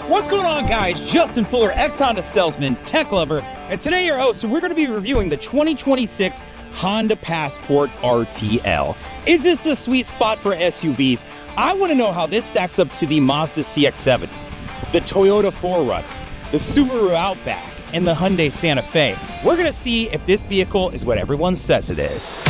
What's going on, guys? Justin Fuller, ex-Honda salesman, tech lover, and today your host, and we're going to be reviewing the 2026 Honda Passport RTL. Is this the sweet spot for SUVs? I want to know how this stacks up to the Mazda CX-70, the Toyota 4Runner, the Subaru Outback, and the Hyundai Santa Fe. We're going to see if this vehicle is what everyone says it is.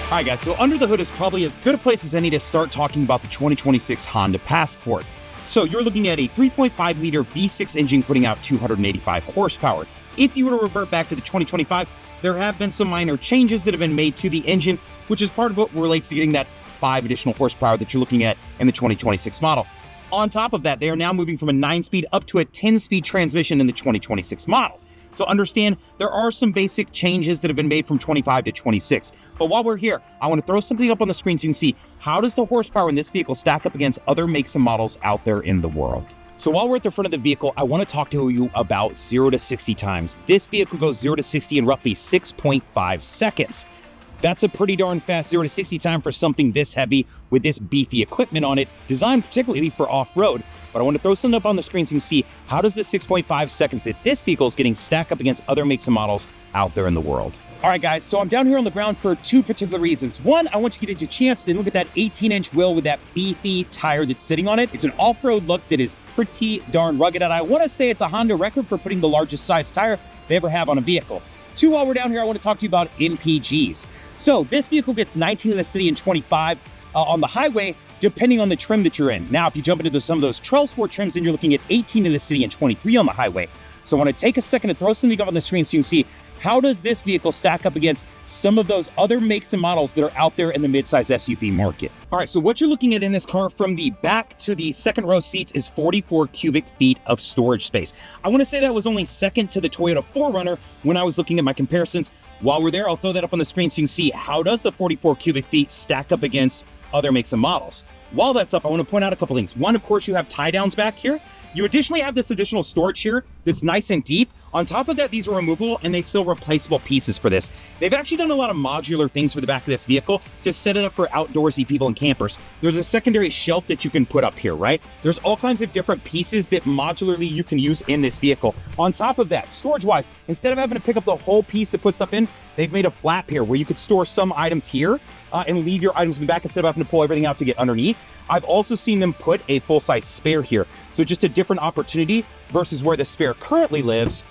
All right, guys, so under the hood is probably as good a place as any to start talking about the 2026 Honda Passport. So you're looking at a 3.5-liter V6 engine putting out 285 horsepower. If you were to revert back to the 2025, there have been some minor changes that have been made to the engine, which is part of what relates to getting that 5 additional horsepower that you're looking at in the 2026 model. On top of that, they are now moving from a 9-speed up to a 10-speed transmission in the 2026 model. So understand, there are some basic changes that have been made from 25 to 26. But while we're here, I want to throw something up on the screen so you can see how does the horsepower in this vehicle stack up against other makes and models out there in the world. So while we're at the front of the vehicle, I want to talk to you about 0 to 60 times. This vehicle goes 0 to 60 in roughly 6.5 seconds. That's a pretty darn fast 0 to 60 time for something this heavy with this beefy equipment on it, designed particularly for off-road. But I want to throw something up on the screen so you can see how does the 6.5 seconds that this vehicle is getting stack up against other makes and models out there in the world. All right, guys, so I'm down here on the ground for two particular reasons. One, I want you to get a chance to look at that 18-inch wheel with that beefy tire that's sitting on it. It's an off-road look that is pretty darn rugged, and I want to say it's a Honda record for putting the largest size tire they ever have on a vehicle. Two, while we're down here, I want to talk to you about MPGs. So this vehicle gets 19 in the city and 25 on the highway, depending on the trim that you're in. Now, if you jump into some of those Trail Sport trims, then you're looking at 18 in the city and 23 on the highway. So I want to take a second to throw something up on the screen so you can see how does this vehicle stack up against some of those other makes and models that are out there in the midsize SUV market. All right, so what you're looking at in this car from the back to the second row seats is 44 cubic feet of storage space. I want to say that was only second to the Toyota 4Runner when I was looking at my comparisons. While we're there, I'll throw that up on the screen so you can see how does the 44 cubic feet stack up against other makes and models. While that's up, I want to point out a couple things. One, of course, you have tie downs back here. You additionally have this additional storage here that's nice and deep. On top of that, these are removable and they still replaceable pieces for this. They've actually done a lot of modular things for the back of this vehicle to set it up for outdoorsy people and campers. There's a secondary shelf that you can put up here, right? There's all kinds of different pieces that modularly you can use in this vehicle. On top of that, storage-wise, instead of having to pick up the whole piece that puts stuff in, they've made a flap here where you could store some items here and leave your items in the back instead of having to pull everything out to get underneath. I've also seen them put a full-size spare here. So just a different opportunity versus where the spare currently lives,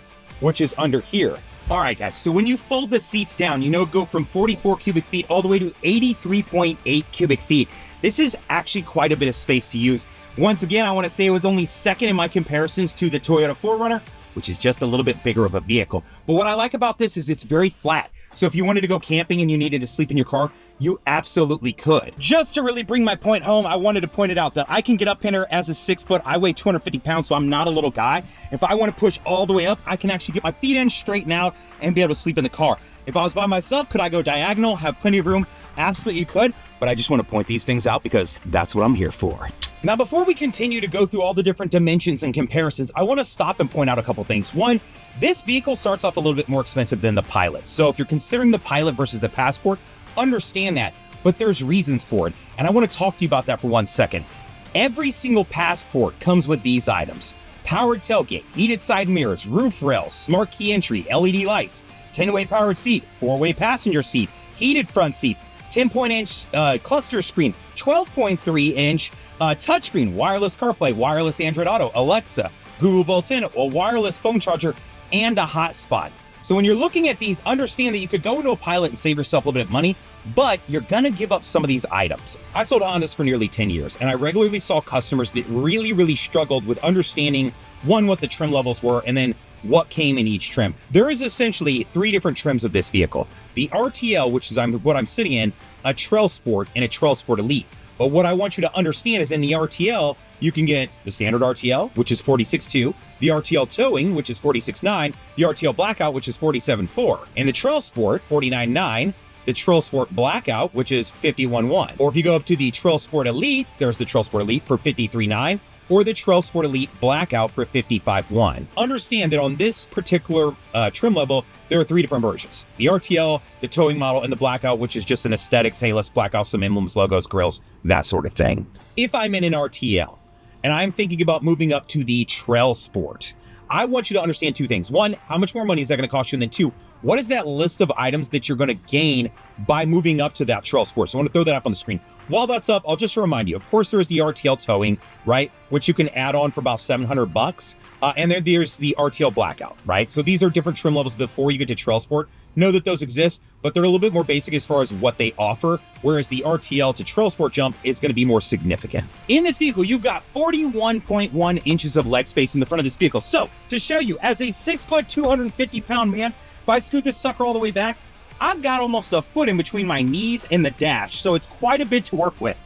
which is under here. All right, guys, so when you fold the seats down, you know, go from 44 cubic feet all the way to 83.8 cubic feet. This is actually quite a bit of space to use. Once again, I want to say it was only second in my comparisons to the Toyota 4Runner, which is just a little bit bigger of a vehicle. But what I like about this is it's very flat. So if you wanted to go camping and you needed to sleep in your car, you absolutely could. Just to really bring my point home, I wanted to point it out that I can get up in here as a 6 foot. I weigh 250 pounds, so I'm not a little guy. If I want to push all the way up, I can actually get my feet in, straighten out, and be able to sleep in the car. If I was by myself, could I go diagonal, have plenty of room? Absolutely could, but I just want to point these things out because that's what I'm here for. Now, before we continue to go through all the different dimensions and comparisons, I want to stop and point out a couple things. One, this vehicle starts off a little bit more expensive than the Pilot. So if you're considering the Pilot versus the Passport, understand that, but there's reasons for it. And I want to talk to you about that for 1 second. Every single Passport comes with these items: powered tailgate, heated side mirrors, roof rails, smart key entry, LED lights, 10-way powered seat, 4-way passenger seat, heated front seats, 10-point-inch cluster screen, 12.3-inch touchscreen, wireless CarPlay, wireless Android Auto, Alexa, Google built-in, a wireless phone charger, and a hotspot. So when you're looking at these, understand that you could go into a Pilot and save yourself a little bit of money, but you're gonna give up some of these items. I sold Hondas for nearly 10 years, and I regularly saw customers that really struggled with understanding, one, what the trim levels were, and then what came in each trim. There is essentially 3 different trims of this vehicle: the RTL, which is what I'm sitting in, a Trail Sport, and a Trail Sport Elite. But what I want you to understand is in the RTL, you can get the standard RTL, which is 46.2, the RTL Towing, which is 46.9, the RTL Blackout, which is 47.4, and the Trail Sport, 49.9, the Trail Sport Blackout, which is 51.1. Or if you go up to the Trail Sport Elite, there's the Trail Sport Elite for 53.9, or the Trail Sport Elite Blackout for 55.1. Understand that on this particular trim level, there are 3 different versions. The RTL, the Towing model, and the Blackout, which is just an aesthetics, hey, let's black out some emblems, logos, grills, that sort of thing. If I'm in an RTL, and I'm thinking about moving up to the Trail Sport, I want you to understand 2 things. 1, how much more money is that going to cost you? And then 2, what is that list of items that you're going to gain by moving up to that Trail Sport? So I want to throw that up on the screen. While that's up, I'll just remind you, of course, there is the RTL Towing, right? Which you can add on for about $700. And then there's the RTL Blackout, right? So these are different trim levels before you get to Trail Sport. Know that those exist, but they're a little bit more basic as far as what they offer, whereas the RTL to Trail Sport jump is going to be more significant. In this vehicle, you've got 41.1 inches of leg space in the front of this vehicle. So to show you, as a 6 foot, 250-pound man, if I scoot this sucker all the way back, I've got almost a foot in between my knees and the dash, so it's quite a bit to work with.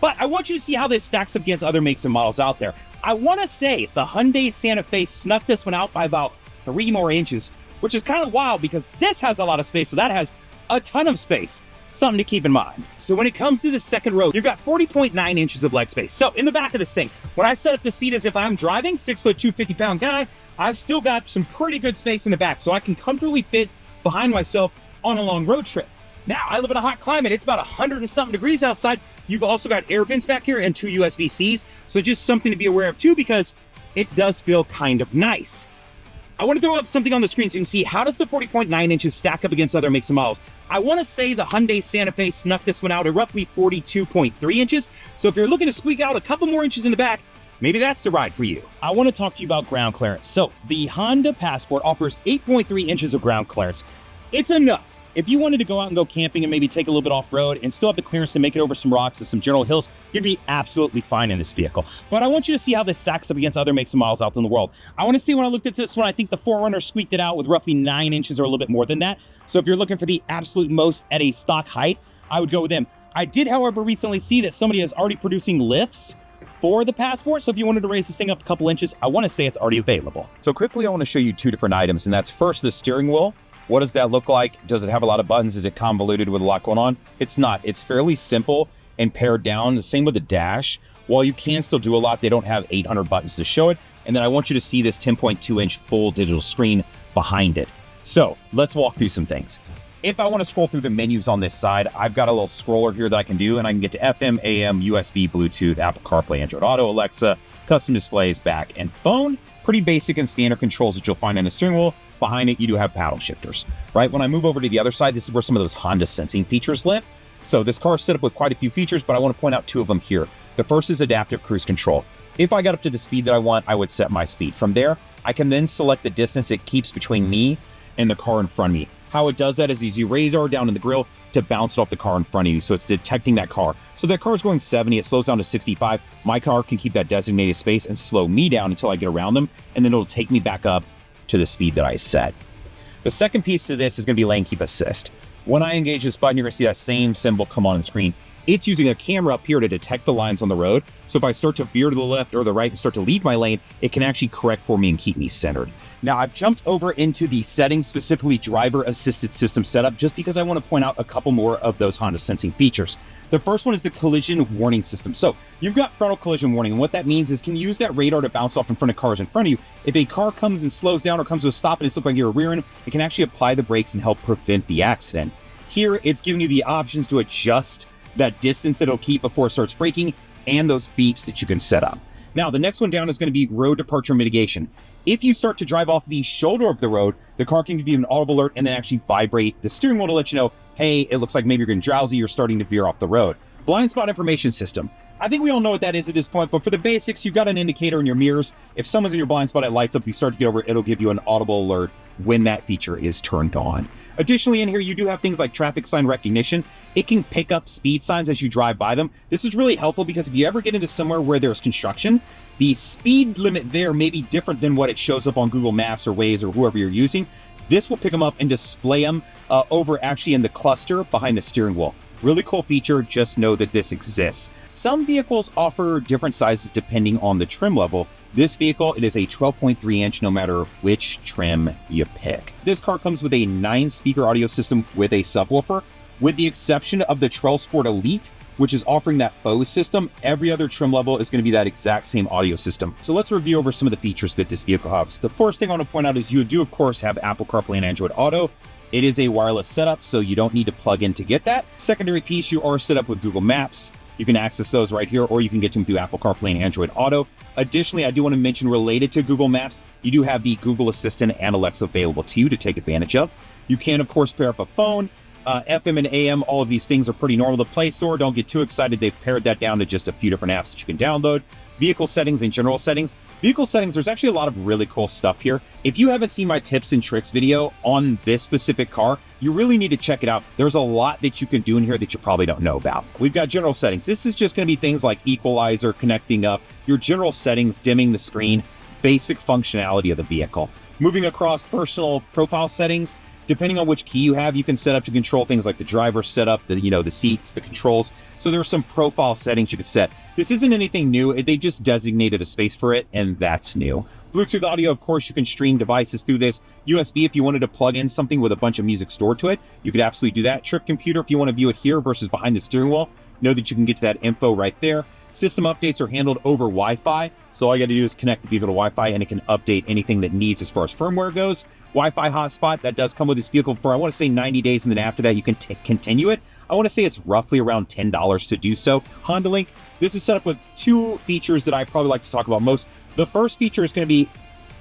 But I want you to see how this stacks up against other makes and models out there. I want to say the Hyundai Santa Fe snuck this one out by about 3 more inches, which is kind of wild because this has a lot of space, so that has a ton of space. Something to keep in mind. So when it comes to the second row, you've got 40.9 inches of leg space. So in the back of this thing, when I set up the seat as if I'm driving, 6 foot, 250-pound guy, I've still got some pretty good space in the back, so I can comfortably fit behind myself on a long road trip. Now, I live in a hot climate. It's about 100 and something degrees outside. You've also got air vents back here and 2 USB-Cs. So just something to be aware of too, because it does feel kind of nice. I want to throw up something on the screen so you can see how does the 40.9 inches stack up against other makes and models. I want to say the Hyundai Santa Fe snuck this one out at roughly 42.3 inches. So if you're looking to squeak out a couple more inches in the back, maybe that's the ride for you. I want to talk to you about ground clearance. So the Honda Passport offers 8.3 inches of ground clearance. It's enough. If you wanted to go out and go camping and maybe take a little bit off-road and still have the clearance to make it over some rocks and some general hills, you'd be absolutely fine in this vehicle. But I want you to see how this stacks up against other makes and models out in the world. I want to see when I looked at this one, I think the 4Runner squeaked it out with roughly 9 inches or a little bit more than that. So if you're looking for the absolute most at a stock height, I would go with them. I did, however, recently see that somebody is already producing lifts for the Passport. So if you wanted to raise this thing up a couple inches, I want to say it's already available. So quickly, I want to show you 2 different items, and that's first the steering wheel. What does that look like? Does it have a lot of buttons? Is it convoluted with a lot going on? It's not. It's fairly simple and pared down. The same with the dash. While you can still do a lot, they don't have 800 buttons to show it. And then I want you to see this 10.2-inch full digital screen behind it. So let's walk through some things. If I want to scroll through the menus on this side, I've got a little scroller here that I can do, and I can get to FM, AM, USB, Bluetooth, Apple CarPlay, Android Auto, Alexa, custom displays, back, and phone. Pretty basic and standard controls that you'll find in a steering wheel. Behind it, you do have paddle shifters, right? When I move over to the other side, this is where some of those Honda sensing features live. So this car is set up with quite a few features, but I want to point out 2 of them here. The first is adaptive cruise control. If I got up to the speed that I want, I would set my speed. From there, I can then select the distance it keeps between me and the car in front of me. How it does that is you raise or down in the grill to bounce it off the car in front of you. So it's detecting that car. So that car is going 70, it slows down to 65. My car can keep that designated space and slow me down until I get around them, and then it'll take me back up to the speed that I set. The second piece to this is going to be lane keep assist. When I engage this button, you're going to see that same symbol come on the screen. It's using a camera up here to detect the lines on the road. So if I start to veer to the left or the right and start to leave my lane, it can actually correct for me and keep me centered. Now, I've jumped over into the settings, specifically driver assisted system setup, just because I want to point out a couple more of those Honda sensing features. The first one is the collision warning system. So you've got frontal collision warning, and what that means is can use that radar to bounce off in front of cars in front of you. If a car comes and slows down or comes to a stop and it's looking like you're rearing, it can actually apply the brakes and help prevent the accident. Here, it's giving you the options to adjust that distance that it'll keep before it starts braking and those beeps that you can set up. Now, the next one down is going to be road departure mitigation. If you start to drive off the shoulder of the road, the car can give you an audible alert and then actually vibrate the steering wheel to let you know, hey, it looks like maybe you're getting drowsy, you're starting to veer off the road. Blind spot information system. I think we all know what that is at this point, but for the basics, you've got an indicator in your mirrors. If someone's in your blind spot, it lights up. If you start to get over it, it'll give you an audible alert when that feature is turned on. Additionally, in here, you do have things like traffic sign recognition. It can pick up speed signs as you drive by them. This is really helpful because if you ever get into somewhere where there's construction, the speed limit there may be different than what it shows up on Google Maps or Waze or whoever you're using. This will pick them up and display them over actually in the cluster behind the steering wheel. Really cool feature, just know that this exists. Some vehicles offer different sizes depending on the trim level. This vehicle, it is a 12.3 inch no matter which trim you pick. This car comes with a 9-speaker audio system with a subwoofer. With the exception of the Trail Sport Elite, which is offering that Bose system, every other trim level is going to be that exact same audio system. So let's review over some of the features that this vehicle has. The first thing I want to point out is you do, of course, have Apple CarPlay and Android Auto. It is a wireless setup, so you don't need to plug in to get that. Secondary piece, you are set up with Google Maps. You can access those right here, or you can get them through Apple CarPlay and Android Auto. Additionally, I do want to mention, related to Google Maps, you do have the Google Assistant and Alexa available to you to take advantage of. You can, of course, pair up a phone. FM and AM, all of these things are pretty normal. The Play Store, don't get too excited. They've pared that down to just a few different apps that you can download. Vehicle settings and general settings. Vehicle settings, there's actually a lot of really cool stuff here. If you haven't seen my tips and tricks video on this specific car, you really need to check it out. There's a lot that you can do in here that you probably don't know about. We've got general settings. This is just going to be things like equalizer, connecting up, your general settings, dimming the screen, basic functionality of the vehicle. Moving across personal profile settings, depending on which key you have, you can set up to control things like the driver setup, the seats, the controls. So there are some profile settings you could set. This isn't anything new. They just designated a space for it, and that's new. Bluetooth audio, of course, you can stream devices through this. USB, if you wanted to plug in something with a bunch of music stored to it, you could absolutely do that. Trip computer, if you want to view it here versus behind the steering wheel, know that you can get to that info right there. System updates are handled over Wi-Fi. So all you got to do is connect the vehicle to Wi-Fi, and it can update anything that needs as far as firmware goes. Wi-Fi hotspot, that does come with this vehicle for, I want to say 90 days, and then after that you can continue it. I want to say it's roughly around $10 to do so. Honda Link, this is set up with 2 features that I probably like to talk about most. The first feature is going to be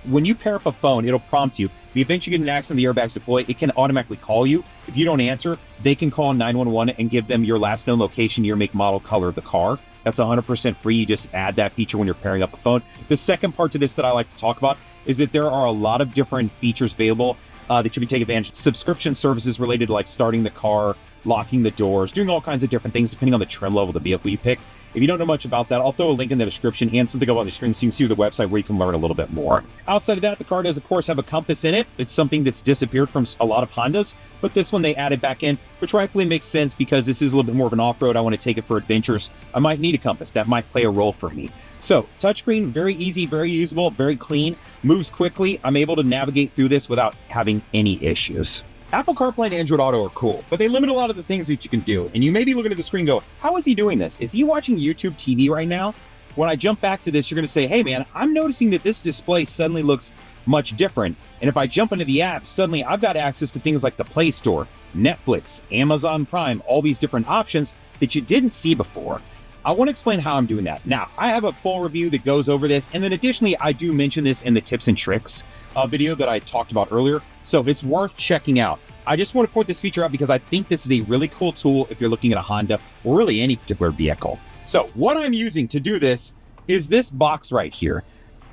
when you pair up a phone, it'll prompt you. The event you get in an accident, the airbags deploy, it can automatically call you. If you don't answer, they can call 911 and give them your last known location, year, make, model, color of the car. That's 100% free. You just add that feature when you're pairing up a phone. The second part to this that I like to talk about is that there are a lot of different features available that you can take advantage of. Subscription services related to like starting the car, locking the doors, doing all kinds of different things depending on the trim level of the vehicle you pick. If you don't know much about that, I'll throw a link in the description and something up on the screen so you can see the website where you can learn a little bit more. Outside of that, the car does, of course, have a compass in it. It's something that's disappeared from a lot of Hondas, but this one they added back in, which rightfully makes sense because this is a little bit more of an off-road. I want to take it for adventures. I might need a compass. That might play a role for me. So, touchscreen, very easy, very usable, very clean, moves quickly. I'm able to navigate through this without having any issues. Apple CarPlay and Android Auto are cool, but they limit a lot of the things that you can do. And you may be looking at the screen and go, how is he doing this? Is he watching YouTube TV right now? When I jump back to this, you're going to say, hey man, I'm noticing that this display suddenly looks much different. And if I jump into the app, suddenly I've got access to things like the Play Store, Netflix, Amazon Prime, all these different options that you didn't see before. I want to explain how I'm doing that. Now, I have a full review that goes over this, and then additionally, I do mention this in the tips and tricks video that I talked about earlier, so it's worth checking out. I just want to point this feature out because I think this is a really cool tool if you're looking at a Honda or really any particular vehicle. So what I'm using to do this is this box right here.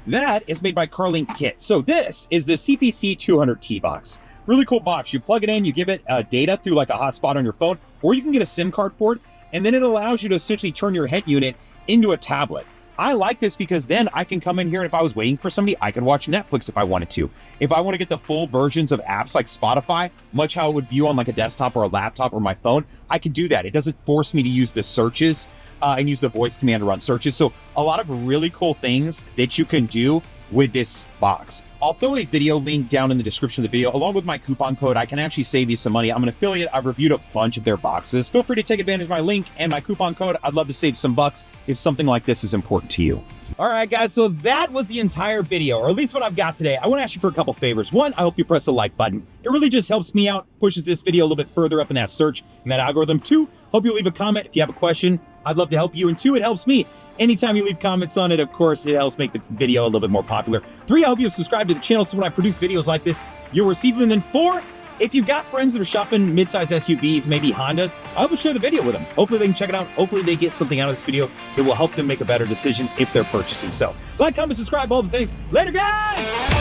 That is made by CarLink Kit. So this is the CPC 200T box. Really cool box. You plug it in, you give it data through like a hotspot on your phone, or you can get a SIM card for it, and then it allows you to essentially turn your head unit into a tablet. I like this because then I can come in here and if I was waiting for somebody, I could watch Netflix if I wanted to. If I want to get the full versions of apps like Spotify, much how it would view on like a desktop or a laptop or my phone, I could do that. It doesn't force me to use the searches and use the voice command to run searches. So a lot of really cool things that you can do with this box. I'll throw a video link down in the description of the video along with my coupon code. I can actually save you some money. I'm an affiliate. I've reviewed a bunch of their boxes. Feel free to take advantage of my link and my coupon code. I'd love to save some bucks if something like this is important to you. All right, guys, so that was the entire video, or at least what I've got today. I want to ask you for a couple favors. One, I hope you press the like button. It really just helps me out, pushes this video a little bit further up in that search and that algorithm. Two, hope you leave a comment if you have a question. I'd love to help you. And two, it helps me. Anytime you leave comments on it, of course, it helps make the video a little bit more popular. Three, I hope you subscribe to the channel so when I produce videos like this, you'll receive them. And then four, if you've got friends that are shopping midsize SUVs, maybe Hondas, I hope you share the video with them. Hopefully they can check it out. Hopefully they get something out of this video that will help them make a better decision if they're purchasing. So like, comment, subscribe, all the things. Later, guys!